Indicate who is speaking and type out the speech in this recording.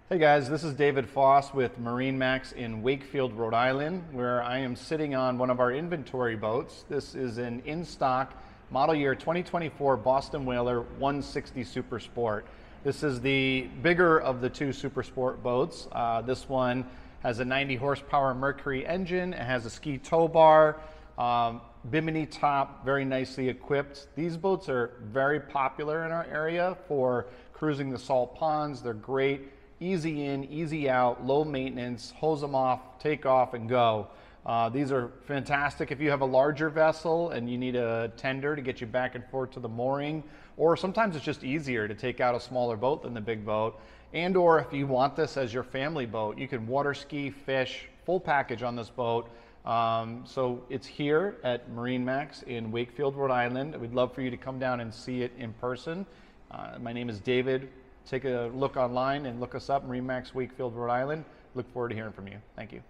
Speaker 1: Hey guys, this is David Foss with MarineMax in Wakefield, Rhode Island, where I am sitting on one of our inventory boats. This is an in-stock model year 2024 Boston Whaler 160 Super Sport. This is the bigger of the two Super Sport boats. This one has a 90 horsepower Mercury engine. It has a ski tow bar, bimini top, very nicely equipped. These boats are very popular in our area for cruising the salt ponds. They're great. Easy in, easy out, low maintenance, hose them off, take off and go. These are fantastic if you have a larger vessel and you need a tender to get you back and forth to the mooring, or sometimes it's just easier to take out a smaller boat than the big boat. And or if you want this as your family boat, you can water ski, fish, full package on this boat. So it's here at MarineMax in Wakefield, Rhode Island. We'd love for you to come down and see it in person. My name is David. Take a look online and look us up, MarineMax Wakefield, Rhode Island. Look forward to hearing from you. Thank you.